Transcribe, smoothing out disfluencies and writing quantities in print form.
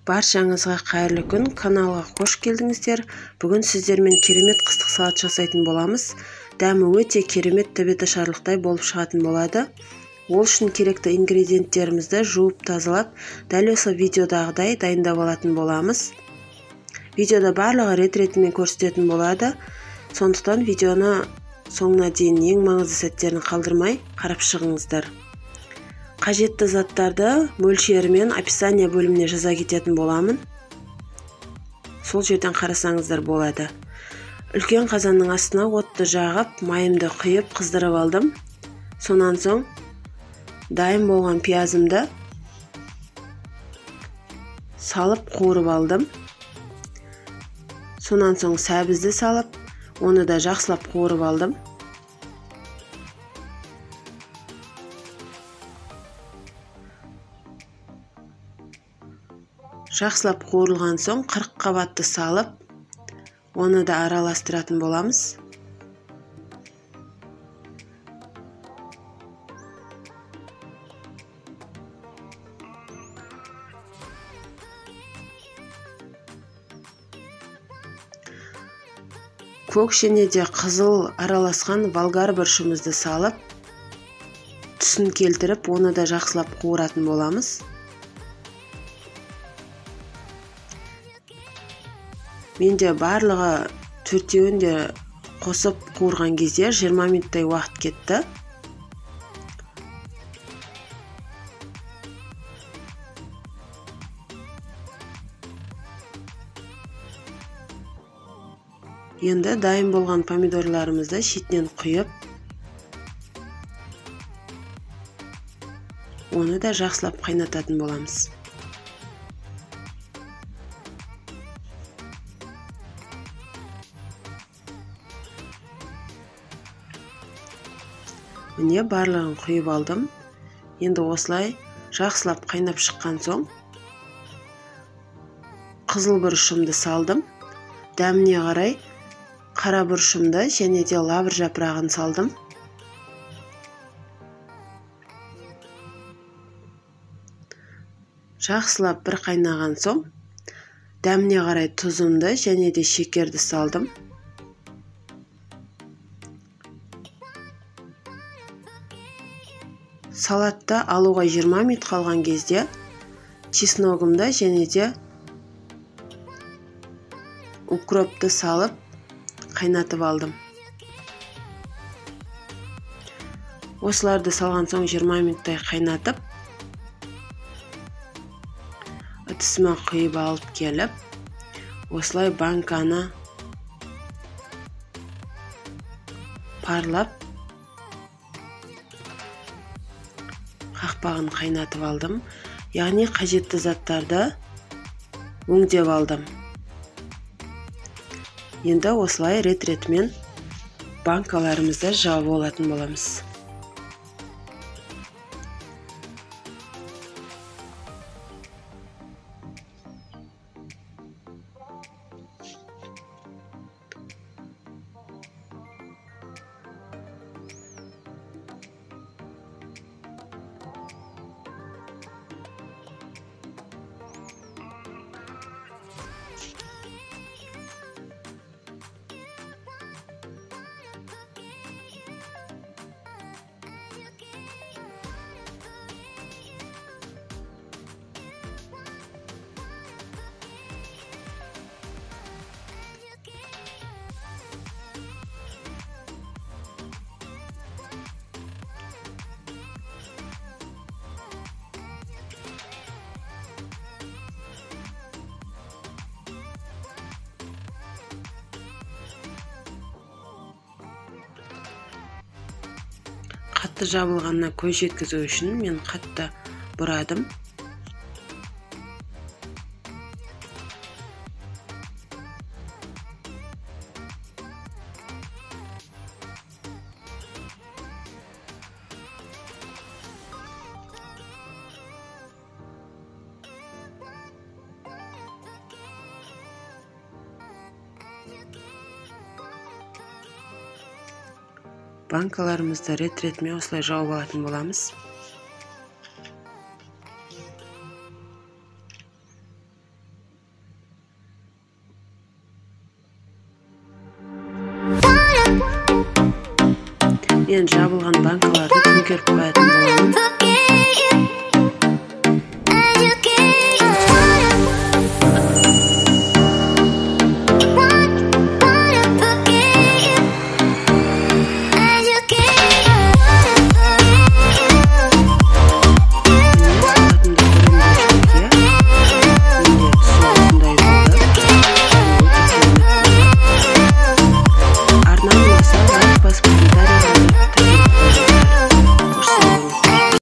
Баршаңызға қайырлы күн, каналға қош келдіңіздер. Бүгін сіздермен керемет қыстық салат жасайтын боламыз. Дәмі өте керемет төбеташарлықтай болып шығатын болады. Ол үшін керекті ингредиенттерімізді жуып тазалап, дәл осы видеодағыдай дайындап алатын боламыз. Видеода барлығы рет-ретімен көрсететін болады. Сондықтан видеоны соңына дейін ең маңызды сәттерін қалдырмай қарап шығыңыздар. Қажетті заттарды мөлшерімен описание бөліміне жаза кететін боламын. Сол жерден қарасаңыздар болады. Үлкен қазанның астына отты жағып, майымды құйып қыздырып алдым. Сонан соң дайын болған пиязымды салып қуырып алдым. Сонан соң сәбізді салып, оны да жақсылап қуырып алдым. Жақсылап қуырылған соң 40 қабатты салып, оны да араластыратын боламыз. Көк және де қызыл араласқан болгар бұршымызды салып, түсін келтіріп, оны да жақсылап қуыратын боламыз. Менде барлығы 4-еуін де қосып қуырған кезде 20 минуттай уақыт кетті. Енді дайын болған помидорларымызды шетінен құйып, оны да жақсылап қайнататын боламыз. Міне барлығын құйып алдым. Енді осылай жақсылап қайнап шыққан соң қызыл бұрышымды салдым. Дәміне қарай қара бұрышымды және де лавр жапырағын салдым. Жақсылап бір қайнаған соң дәміне қарай тұзымды және де шекерді салдым. Салатты алуға 20 минут қалған кезде чесногымды және де укропты салып қайнатып алдым. Осыларды салған соң 20 минуттай қайнатып, ыдысыма құйып алып келіп, осылай банканы парлап, қақпағын қайнатып алдым. Яғни қажетті заттарды өңдеп алдым. Енді осылай рет-ретімен банкаларымызды жауып алатын боламыз. Қатты жабылғанына көз жеткізу үшін мен қатты бұрадым. Банкаларымызды рет-ретімен осылай жауып алатын боламыз. мен жабылған банкаларды төңкеріп қоятын боламын.